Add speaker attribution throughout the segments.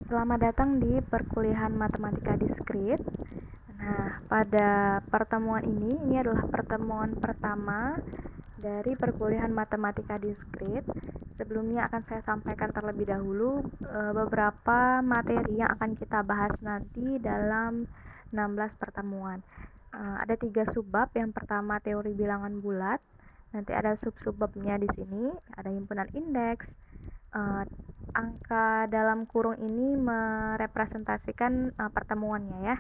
Speaker 1: Selamat datang di perkuliahan Matematika Diskrit. Nah, pada pertemuan ini adalah pertemuan pertama dari perkuliahan Matematika Diskrit. Sebelumnya akan saya sampaikan terlebih dahulu beberapa materi yang akan kita bahas nanti dalam 16 pertemuan. Ada 3 subbab. Yang pertama teori bilangan bulat. Nanti ada sub-subbabnya di sini, ada himpunan indeks. Angka dalam kurung ini merepresentasikan pertemuannya ya.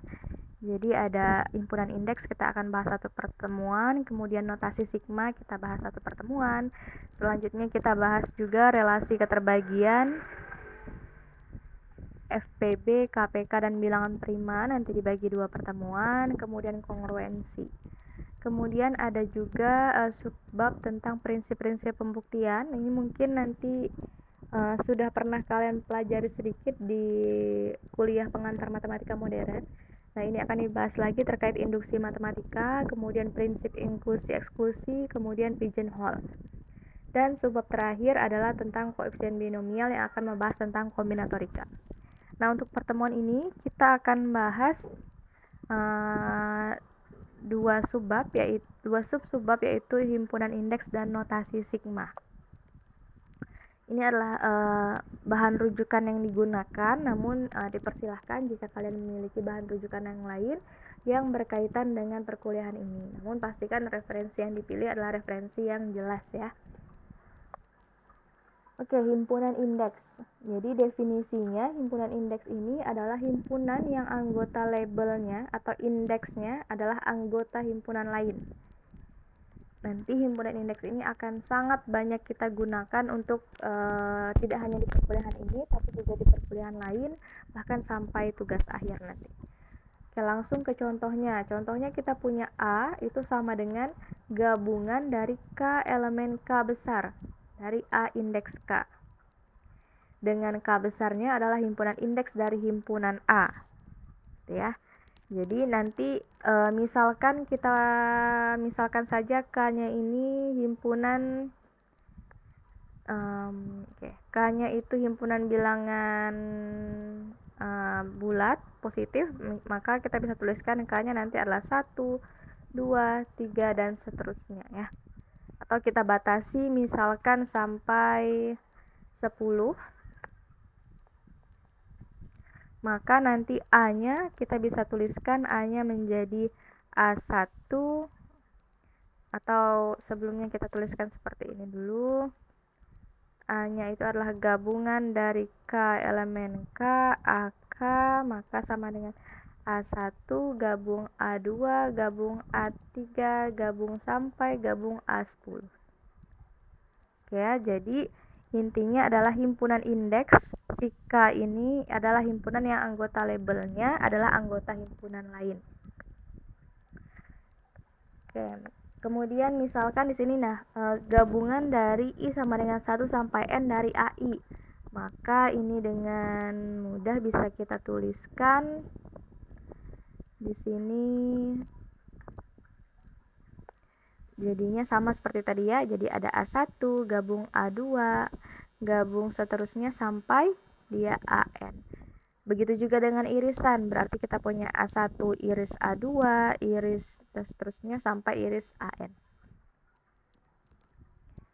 Speaker 1: Jadi ada himpunan indeks, kita akan bahas satu pertemuan, kemudian notasi sigma kita bahas satu pertemuan. Selanjutnya kita bahas juga relasi keterbagian, FPB, KPK, dan bilangan prima nanti dibagi 2 pertemuan, kemudian kongruensi. Kemudian ada juga subbab tentang prinsip-prinsip pembuktian. Ini mungkin nanti sudah pernah kalian pelajari sedikit di kuliah pengantar matematika modern. Nah, ini akan dibahas lagi terkait induksi matematika, kemudian prinsip inklusi eksklusi, kemudian pigeonhole. Dan subbab terakhir adalah tentang koefisien binomial yang akan membahas tentang kombinatorika. Nah, untuk pertemuan ini kita akan bahas dua sub-subbab yaitu himpunan indeks dan notasi sigma. Ini adalah bahan rujukan yang digunakan, namun dipersilahkan jika kalian memiliki bahan rujukan yang lain yang berkaitan dengan perkuliahan ini. Namun pastikan referensi yang dipilih adalah referensi yang jelas ya. Oke, himpunan indeks. Jadi definisinya, himpunan indeks ini adalah himpunan yang anggota labelnya atau indeksnya adalah anggota himpunan lain. Nanti himpunan indeks ini akan sangat banyak kita gunakan untuk tidak hanya di perkuliahan ini, tapi juga di perkuliahan lain, bahkan sampai tugas akhir nanti. Oke, langsung ke contohnya. Contohnya kita punya A, itu sama dengan gabungan dari K elemen K besar, dari A indeks K. Dengan K besarnya adalah himpunan indeks dari himpunan A. Gitu ya. Jadi nanti misalkan saja K-nya ini himpunan K-nya itu himpunan bilangan bulat positif, maka kita bisa tuliskan K-nya nanti adalah 1, 2, 3 dan seterusnya ya. Atau kita batasi misalkan sampai 10. Maka nanti A-nya kita bisa tuliskan A-nya menjadi A1, atau sebelumnya kita tuliskan seperti ini dulu. A-nya itu adalah gabungan dari K elemen K, AK, maka sama dengan A1 gabung A2 gabung A3 gabung sampai gabung A10. Oke ya, jadi intinya adalah himpunan indeks, si K ini adalah himpunan yang anggota labelnya adalah anggota himpunan lain. Oke, kemudian misalkan di sini gabungan dari I sama dengan 1 sampai N dari AI. Maka ini dengan mudah bisa kita tuliskan di sini. Jadinya sama seperti tadi ya, jadi ada A1 gabung A2 gabung seterusnya sampai dia AN. Begitu juga dengan irisan, berarti kita punya A1 iris A2 iris dan seterusnya sampai iris AN.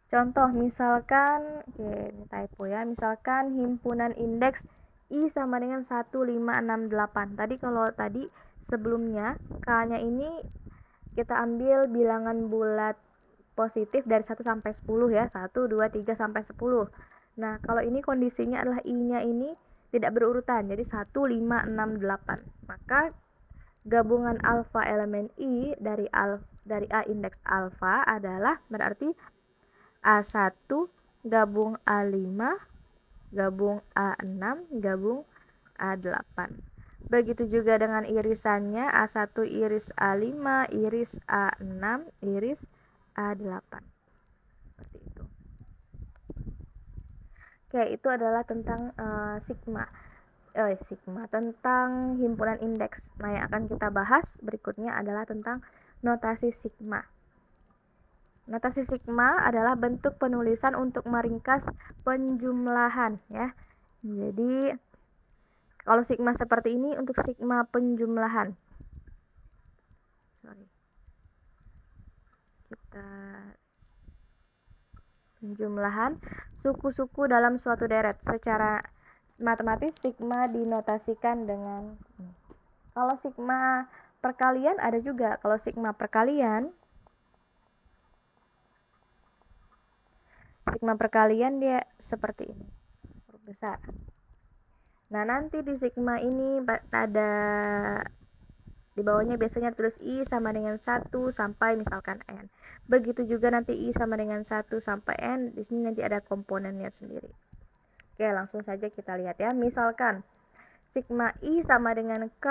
Speaker 1: Contoh misalkan, ini typo ya, misalkan himpunan indeks I sama dengan 1568. Tadi sebelumnya K-nya ini kita ambil bilangan bulat positif dari 1 sampai 10 ya, 1, 2, 3 sampai 10. Nah, kalau ini kondisinya adalah I-nya ini tidak berurutan, jadi 1, 5, 6, 8. Maka gabungan alfa elemen I dari A indeks alfa adalah berarti A1 gabung A5 gabung A6 gabung A8. Begitu juga dengan irisannya, A1 iris A5, iris A6, iris A8. Seperti itu. Oke, itu adalah tentang sigma, tentang himpunan indeks. Nah, yang akan kita bahas berikutnya adalah tentang notasi sigma. Notasi sigma adalah bentuk penulisan untuk meringkas penjumlahan ya. Jadi Kalau sigma seperti ini untuk sigma penjumlahan. Kita penjumlahan suku-suku dalam suatu deret. Secara matematis sigma dinotasikan dengan kalau sigma perkalian ada juga. Kalau sigma perkalian dia seperti ini, huruf besar. Nah, nanti di sigma ini ada di bawahnya biasanya tulis I sama dengan 1 sampai misalkan N. Begitu juga nanti I sama dengan 1 sampai N. Di sini nanti ada komponennya sendiri. Oke, langsung saja kita lihat ya. Misalkan sigma I sama dengan K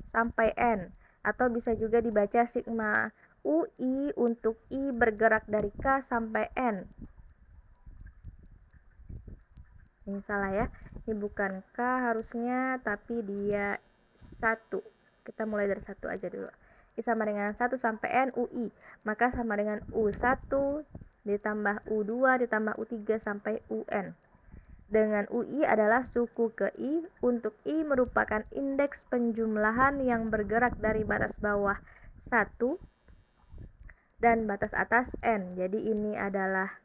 Speaker 1: sampai N. Atau bisa juga dibaca sigma UI untuk I bergerak dari K sampai N. Ini salah ya. Ini bukan K harusnya, tapi dia 1. Kita mulai dari 1 aja dulu. I sama dengan 1 sampai N UI. Maka sama dengan U1 ditambah U2 ditambah U3 sampai UN. Dengan UI adalah suku ke I. Untuk I merupakan indeks penjumlahan yang bergerak dari batas bawah 1 dan batas atas N. Jadi ini adalah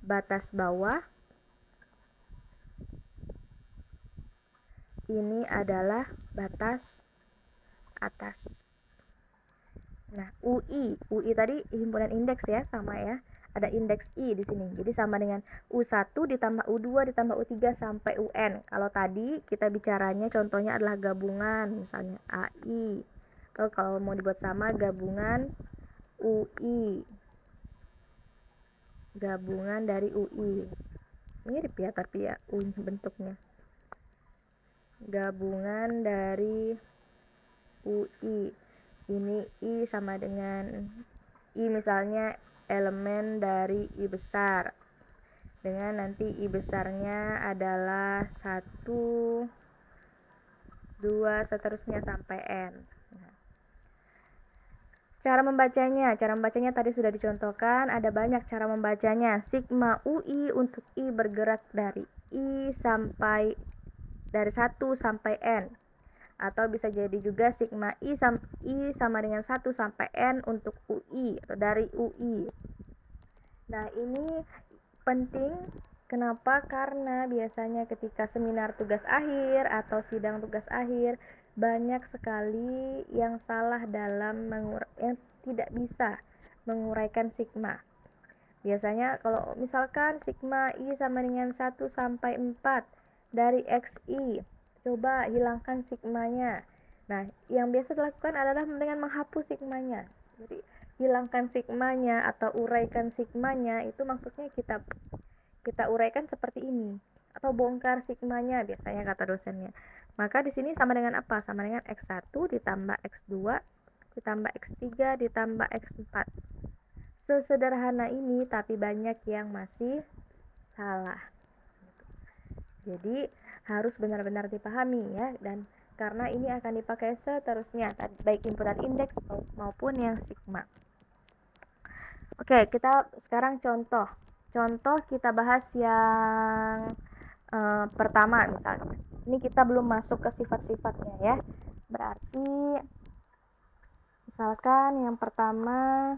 Speaker 1: batas bawah. Ini adalah batas atas. Nah, UI tadi himpunan indeks ya, sama ya. Ada indeks I di sini. Jadi sama dengan U1 ditambah U2 ditambah U3 sampai UN. Kalau tadi kita bicaranya contohnya adalah gabungan, misalnya AI. Kalau mau dibuat sama gabungan UI. Gabungan dari UI. Mirip ya tapi ya UI bentuknya. Gabungan dari UI. Ini I sama dengan I misalnya elemen dari I besar. Dengan nanti I besarnya adalah 1, 2, seterusnya sampai N. Nah, cara membacanya tadi sudah dicontohkan. Ada banyak cara membacanya. Sigma UI untuk I bergerak dari I sampai dari 1 sampai N, atau bisa jadi juga sigma I sama dengan 1 sampai N untuk UI atau dari UI. Nah, ini penting. Kenapa? Karena biasanya ketika seminar tugas akhir atau sidang tugas akhir banyak sekali yang salah dalam yang tidak bisa menguraikan sigma. Biasanya kalau misalkan sigma I sama dengan 1 sampai 4 dari XI, coba hilangkan sigmanya. Nah, yang biasa dilakukan adalah dengan menghapus sigmanya. Jadi, hilangkan sigmanya atau uraikan sigmanya itu maksudnya kita uraikan seperti ini, atau bongkar sigmanya biasanya kata dosennya. Maka di sini sama dengan apa? Sama dengan X1 ditambah X2 ditambah X3 ditambah X4. Sesederhana ini, tapi banyak yang masih salah. Jadi harus benar-benar dipahami ya, dan karena ini akan dipakai seterusnya, baik himpunan indeks maupun yang sigma. Oke, kita sekarang contoh kita bahas yang pertama misalnya. Ini kita belum masuk ke sifat-sifatnya ya. Berarti misalkan yang pertama,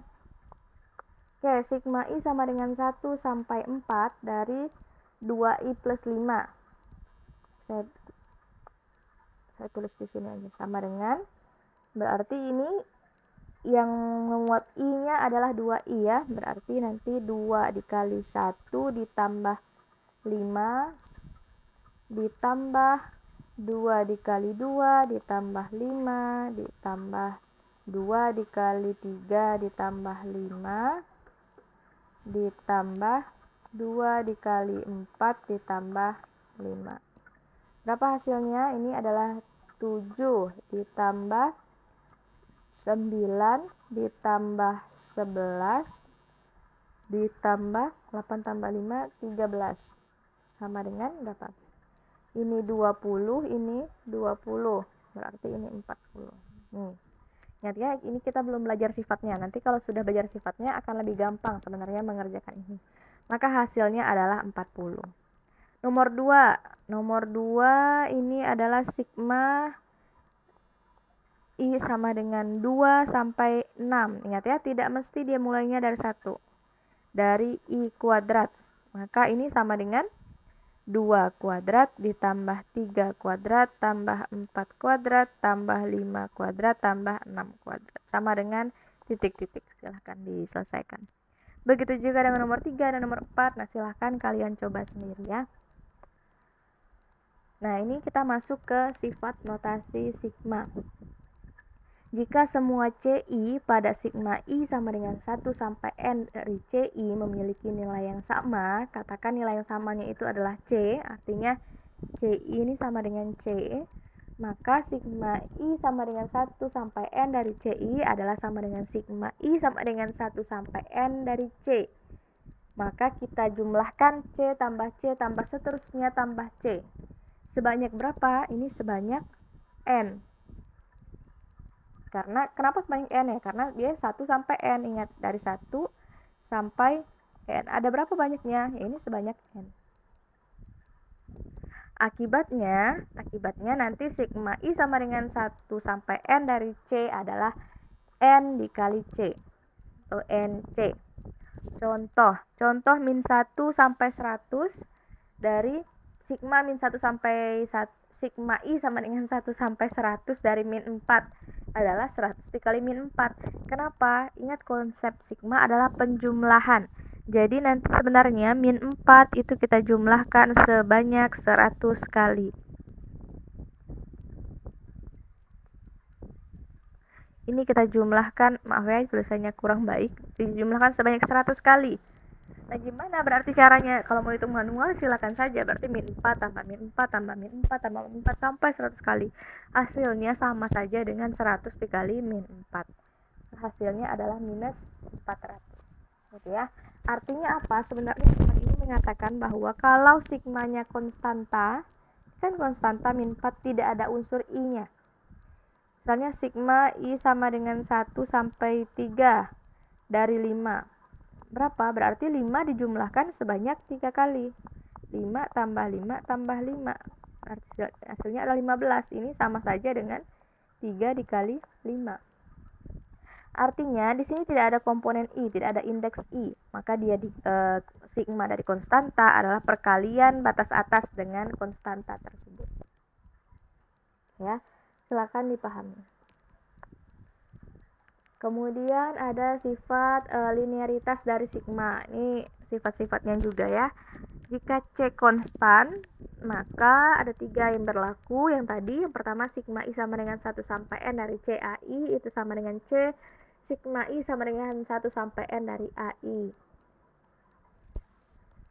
Speaker 1: oke, sigma I sama dengan 1 sampai 4 dari 2I plus 5. Saya tulis di sini aja, sama dengan, berarti ini yang memuat I-nya adalah 2I ya. Berarti nanti 2 dikali 1 ditambah 5 ditambah 2 dikali 2 ditambah 5 ditambah 2 dikali 3 ditambah 5 ditambah 2 dikali 4 ditambah 5. Berapa hasilnya? Ini adalah 7 ditambah 9 ditambah 11 ditambah 8 tambah 5, 13. Sama dengan berapa? Ini 20, ini 20. Berarti ini 40. Ingat ya, ini kita belum belajar sifatnya. Nanti kalau sudah belajar sifatnya akan lebih gampang sebenarnya mengerjakan ini. Maka hasilnya adalah 40. Nomor 2 ini adalah sigma I sama dengan 2 sampai 6. Ingat ya, tidak mesti dia mulainya dari 1. Dari I kuadrat. Maka ini sama dengan 2 kuadrat ditambah 3 kuadrat tambah 4 kuadrat tambah 5 kuadrat tambah 6 kuadrat. Sama dengan titik-titik. Silahkan diselesaikan. Begitu juga dengan nomor 3 dan nomor 4. Nah, silahkan kalian coba sendiri ya. Nah, ini kita masuk ke sifat notasi sigma. Jika semua CI pada sigma I sama dengan 1 sampai N dari CI memiliki nilai yang sama, katakan nilai yang samanya itu adalah C, artinya CI ini sama dengan C, maka sigma I sama dengan 1 sampai N dari CI adalah sama dengan sigma I sama dengan 1 sampai N dari C. Maka kita jumlahkan C tambah seterusnya tambah C. Sebanyak berapa? Ini sebanyak N. Karena kenapa sebanyak N ya? Karena dia 1 sampai N. Ingat, dari 1 sampai N. Ada berapa banyaknya? Ya, ini sebanyak N. Akibatnya nanti sigma I sama dengan 1 sampai N dari C adalah N dikali C. Atau NC. Contoh min 1 sampai 100 dari sigma min 1 sampai 1, sigma I sama dengan 1 sampai 100 dari min 4 adalah 100 dikali min 4. Kenapa? Ingat konsep sigma adalah penjumlahan. Jadi nanti sebenarnya min 4 itu kita jumlahkan sebanyak 100 kali. Ini kita jumlahkan, maaf ya tulisannya kurang baik, dijumlahkan sebanyak 100 kali. Nah, gimana berarti caranya? Kalau mau hitung manual silakan saja. Berarti min 4 tambah min 4 tambah min 4 tambah min 4 sampai 100 kali. Hasilnya sama saja dengan 100 dikali min 4. Hasilnya adalah minus 400. Gitu ya. Artinya apa? Sebenarnya ini mengatakan bahwa kalau sigmanya konstanta, kan konstanta min 4 tidak ada unsur I-nya. Misalnya sigma I sama dengan 1 sampai 3 dari 5. Berapa? Berarti 5 dijumlahkan sebanyak 3 kali. 5 tambah 5 tambah 5. Hasilnya adalah 15. Ini sama saja dengan 3 dikali 5. Artinya di sini tidak ada komponen I, tidak ada indeks I. Maka dia sigma dari konstanta adalah perkalian batas atas dengan konstanta tersebut. Ya, silakan dipahami. Kemudian ada sifat linearitas dari sigma. Ini sifat-sifatnya juga ya. Jika C konstan, maka ada 3 yang berlaku. Yang tadi, yang pertama sigma I sama dengan 1 sampai N dari CAI, itu sama dengan C. Sigma I sama dengan 1 sampai N dari AI.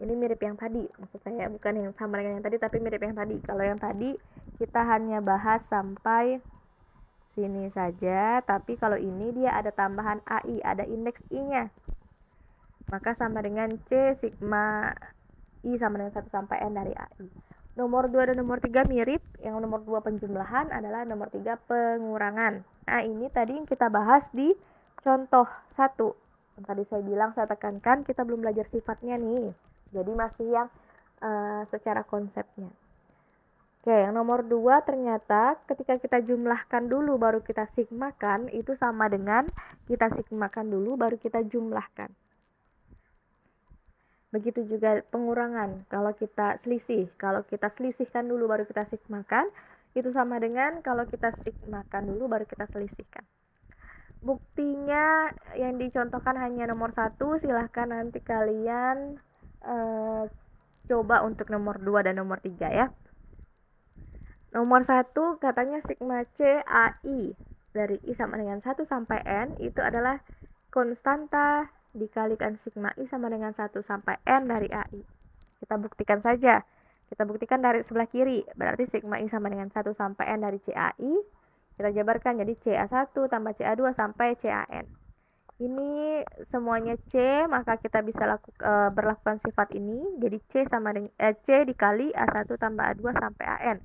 Speaker 1: Ini mirip yang tadi, maksud saya bukan yang sama dengan yang tadi, tapi mirip yang tadi. Kalau yang tadi kita hanya bahas sampai sini saja, tapi kalau ini dia ada tambahan AI, ada indeks I-nya. Maka sama dengan C sigma I sama dengan 1 sampai N dari AI. Nomor 2 dan nomor 3 mirip. Yang nomor 2 penjumlahan adalah nomor 3 pengurangan. Nah, ini tadi yang kita bahas di contoh 1. Yang tadi saya bilang, saya tekankan, kita belum belajar sifatnya nih. Jadi masih yang secara konsepnya. Oke, yang nomor 2 ternyata ketika kita jumlahkan dulu baru kita sigmakan, itu sama dengan kita sigmakan dulu baru kita jumlahkan. Begitu juga pengurangan, kalau kita selisihkan dulu baru kita sigmakan, itu sama dengan kalau kita sigmakan dulu baru kita selisihkan. Buktinya yang dicontohkan hanya nomor 1, silahkan nanti kalian coba untuk nomor 2 dan nomor 3 ya. Nomor 1 katanya sigma C AI dari I sama dengan 1 sampai N itu adalah konstanta dikalikan sigma I sama dengan 1 sampai N dari AI. Kita buktikan saja. Kita buktikan dari sebelah kiri. Berarti sigma I sama dengan 1 sampai N dari CAI. Kita jabarkan jadi CA1 tambah CA2 sampai CAN. Ini semuanya C, maka kita bisa berlakukan sifat ini. Jadi C sama dengan C dikali A1 tambah A2 sampai AN.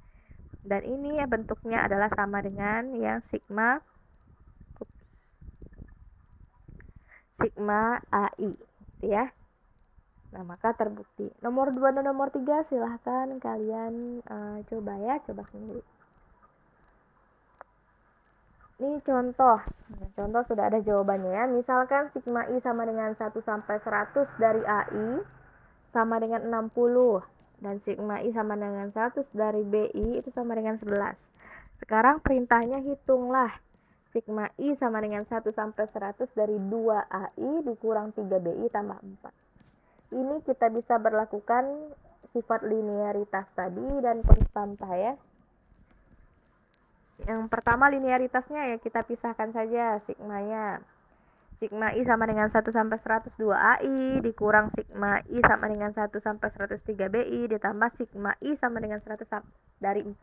Speaker 1: Dan ini bentuknya adalah sama dengan yang sigma AI, gitu ya. Nah, maka terbukti. Nomor 2 dan nomor 3 silahkan kalian coba ya, coba sendiri. Ini contoh. Nah, contoh sudah ada jawabannya ya. Misalkan sigma I sama dengan 1 sampai 100 dari AI sama dengan 60 dan sigma I sama dengan 100 dari BI itu sama dengan 11. Sekarang perintahnya hitunglah sigma I sama dengan 1 sampai 100 dari 2 AI dikurang 3 BI tambah 4. Ini kita bisa berlakukan sifat linearitas tadi dan konstanta ya. Yang pertama linearitasnya ya kita pisahkan saja sigmanya. Sigma I sama dengan 1 sampai 102 AI dikurang sigma I sama dengan 1 sampai 103 BI ditambah sigma I sama dengan 100 dari 4.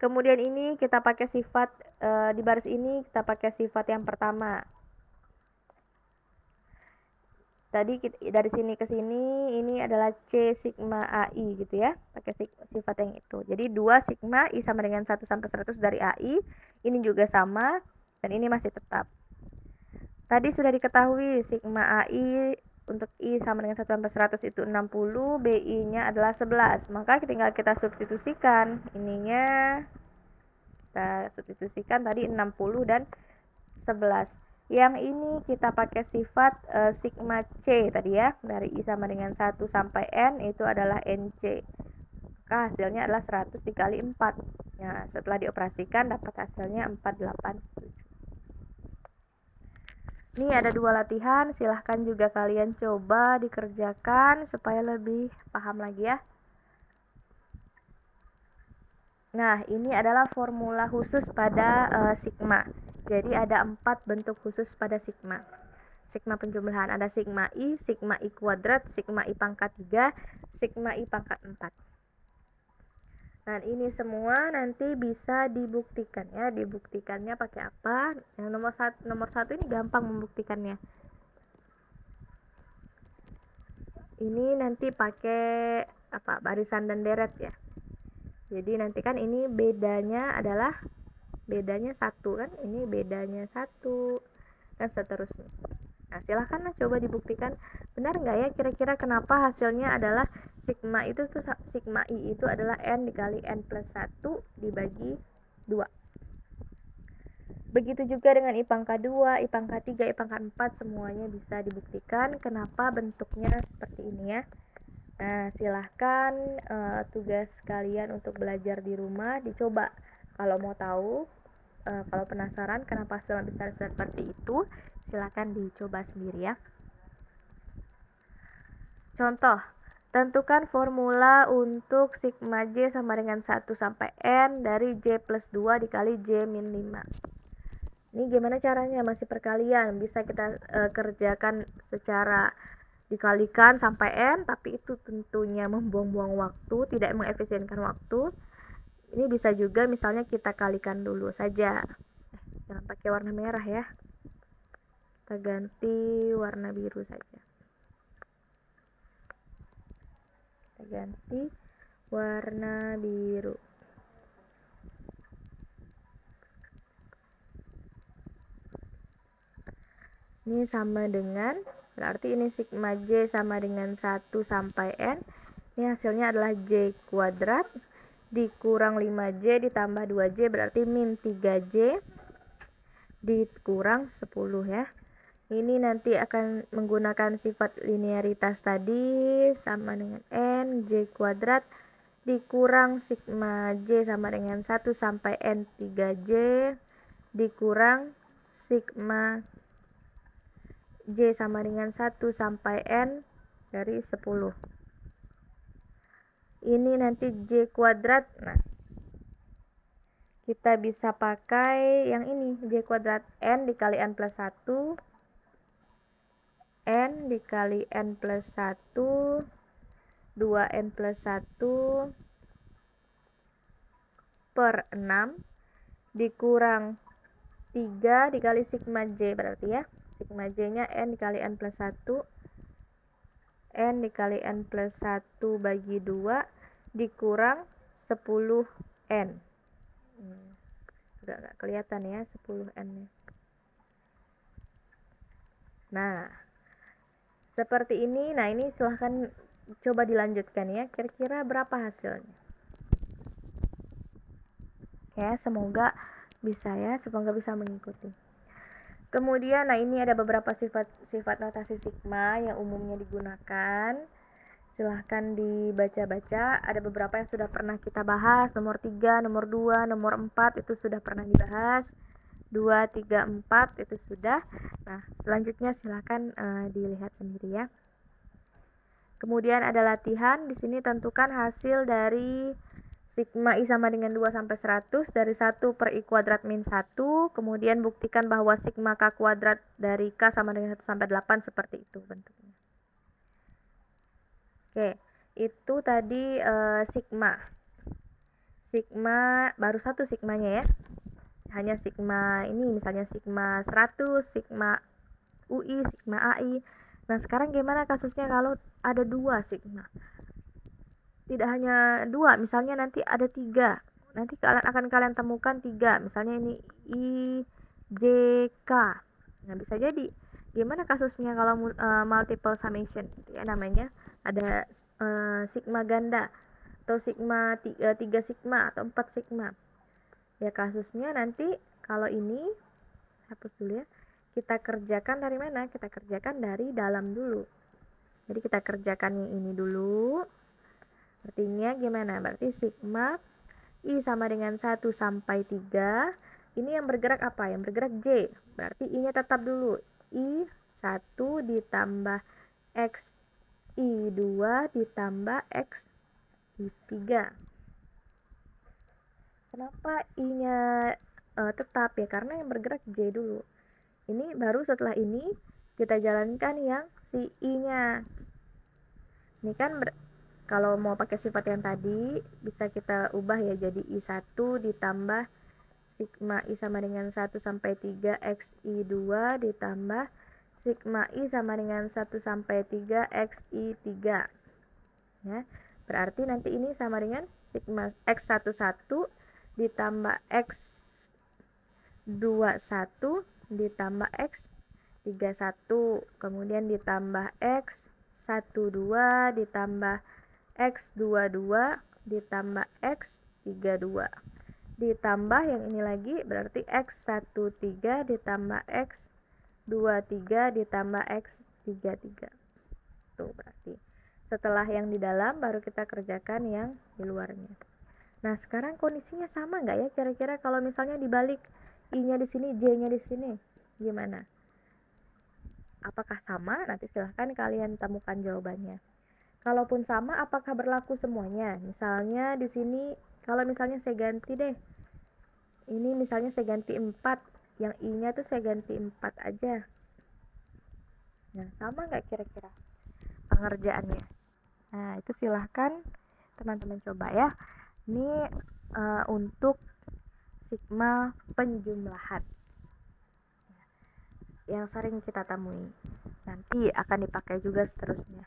Speaker 1: Kemudian ini kita pakai sifat di baris ini kita pakai sifat yang pertama. Tadi dari sini ke sini ini adalah C sigma AI gitu ya, pakai sifat yang itu. Jadi 2 sigma I sama dengan 1 sampai 100 dari AI, ini juga sama dan ini masih tetap. Tadi sudah diketahui sigma AI untuk I sama dengan 1 sampai 100 itu 60, BI-nya adalah 11. Maka tinggal kita substitusikan ininya. Kita substitusikan tadi 60 dan 11. Yang ini kita pakai sifat sigma C tadi ya, dari I sama dengan 1 sampai N itu adalah NC. Maka hasilnya adalah 100 dikali 4. Ya, setelah dioperasikan dapat hasilnya 487. Ini ada 2 latihan, silahkan juga kalian coba dikerjakan supaya lebih paham lagi ya. Nah, ini adalah formula khusus pada sigma. Jadi ada 4 bentuk khusus pada sigma. Sigma penjumlahan ada sigma I kuadrat, sigma I pangkat 3, sigma I pangkat 4. Nah, ini semua nanti bisa dibuktikan ya. Dibuktikannya pakai apa? Yang nomor 1 ini gampang membuktikannya. Ini nanti pakai apa? Barisan dan deret ya. Jadi nanti kan ini bedanya adalah bedanya 1 kan, ini bedanya 1 dan seterusnya. Nah, silahkan coba dibuktikan benar nggak ya kira-kira kenapa hasilnya adalah sigma itu tuh sigma I itu adalah N dikali N plus 1 dibagi 2. Begitu juga dengan I pangkat 2, I pangkat 3, I pangkat 4 semuanya bisa dibuktikan kenapa bentuknya seperti ini ya. Nah, silahkan tugas kalian untuk belajar di rumah dicoba. Kalau mau tahu, kalau penasaran kenapa hasilnya bisa seperti itu, silahkan dicoba sendiri ya. Contoh, tentukan formula untuk sigma J sama dengan 1 sampai N dari J plus 2 dikali J min 5. Ini gimana caranya? Masih perkalian, bisa kita kerjakan secara dikalikan sampai N, tapi itu tentunya membuang-buang waktu, tidak mengefisienkan waktu. Ini bisa juga misalnya kita kalikan dulu saja. Jangan pakai warna merah ya. Kita ganti warna biru saja. Kita ganti warna biru. Ini sama dengan, berarti ini sigma J sama dengan 1 sampai N. Ini hasilnya adalah J kuadrat dikurang 5J ditambah 2J berarti min 3J dikurang 10 ya. Ini nanti akan menggunakan sifat linearitas tadi sama dengan N J kuadrat dikurang sigma J sama dengan 1 sampai N 3J dikurang sigma J sama dengan 1 sampai N dari 10. Ini nanti J kuadrat. Nah, kita bisa pakai yang ini, J kuadrat N dikali N plus 1, N dikali N plus 1, 2N plus 1 per 6 dikurang 3 dikali sigma J berarti ya. Sigma J nya N dikali N plus 1, N dikali N plus 1 bagi 2 dikurang 10N. Agak kelihatan ya 10N nya. Nah, seperti ini. Nah, ini silahkan coba dilanjutkan ya, kira-kira berapa hasilnya. Oke, semoga bisa mengikuti. Kemudian, nah ini ada beberapa sifat notasi sigma yang umumnya digunakan. Silahkan dibaca-baca, ada beberapa yang sudah pernah kita bahas, nomor 3, nomor 2, nomor 4 itu sudah pernah dibahas, 2, 3, 4 itu sudah. Nah, selanjutnya silahkan dilihat sendiri ya. Kemudian ada latihan, di sini tentukan hasil dari sigma I sama dengan 2 sampai 100 dari 1 per I kuadrat min 1, kemudian buktikan bahwa sigma K kuadrat dari K sama dengan 1 sampai 8 seperti itu bentuknya. Oke, itu tadi sigma baru satu sigmanya ya, hanya sigma ini misalnya sigma 100, sigma UI, sigma AI. Nah, sekarang gimana kasusnya kalau ada 2 sigma? Tidak hanya 2, misalnya nanti ada 3. Nanti kalian temukan 3, misalnya ini IJK. Nah, bisa jadi gimana kasusnya kalau multiple summation ya namanya, ada sigma ganda atau sigma 3 sigma atau 4 sigma. Ya, kasusnya nanti kalau ini hapus dulu ya. Kita kerjakan dari mana? Kita kerjakan dari dalam dulu. Jadi kita kerjakan yang ini dulu. Artinya gimana? Berarti sigma I sama dengan 1 sampai 3. Ini yang bergerak apa? Yang bergerak J. Berarti I-nya tetap dulu. I1 ditambah X I2 ditambah X I3. Kenapa I-nya tetap ya? Karena yang bergerak J dulu. Ini baru setelah ini kita jalankan yang si I-nya. Ini kan kalau mau pakai sifat yang tadi bisa kita ubah ya jadi I1 ditambah sigma I sama dengan 1 sampai 3 X I2 ditambah sigma I sama dengan 1 sampai 3 X I3. Ya. Berarti nanti ini sama dengan sigma X11 ditambah X21 ditambah X31, kemudian ditambah X12 ditambah X22 ditambah X32, ditambah yang ini lagi berarti X13 ditambah X23 ditambah X33. Tuh, berarti setelah yang di dalam baru kita kerjakan yang di luarnya. Nah, sekarang kondisinya sama nggak ya kira-kira kalau misalnya dibalik, I-nya di sini, J-nya di sini, gimana? Apakah sama? Nanti silahkan kalian temukan jawabannya. Kalaupun sama, apakah berlaku semuanya? Misalnya di sini, kalau misalnya saya ganti deh, ini misalnya saya ganti 4, yang I-nya tuh saya ganti 4 aja. Nah, sama nggak kira-kira pengerjaannya? Nah, itu silahkan teman-teman coba ya. Ini untuk sigma penjumlahan yang sering kita temui, nanti akan dipakai juga seterusnya.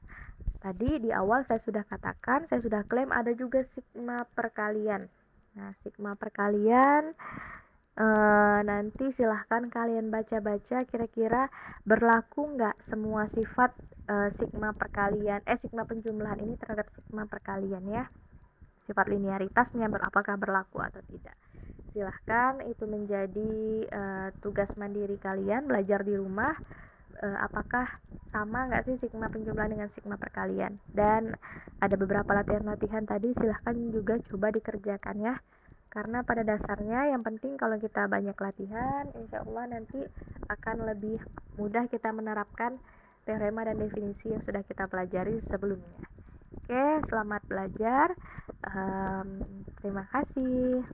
Speaker 1: Tadi di awal saya sudah katakan, saya sudah klaim ada juga sigma perkalian. Nah, sigma perkalian nanti silahkan kalian baca-baca kira-kira berlaku nggak semua sifat sigma perkalian, sigma penjumlahan ini terhadap sigma perkalian ya. Sifat linearitasnya apakah berlaku atau tidak. Silahkan itu menjadi tugas mandiri kalian belajar di rumah, apakah sama nggak sih sigma penjumlahan dengan sigma perkalian. Dan ada beberapa latihan-latihan tadi silahkan juga coba dikerjakan ya, karena pada dasarnya yang penting kalau kita banyak latihan, insya Allah nanti akan lebih mudah kita menerapkan teorema dan definisi yang sudah kita pelajari sebelumnya. Oke, selamat belajar. Terima kasih.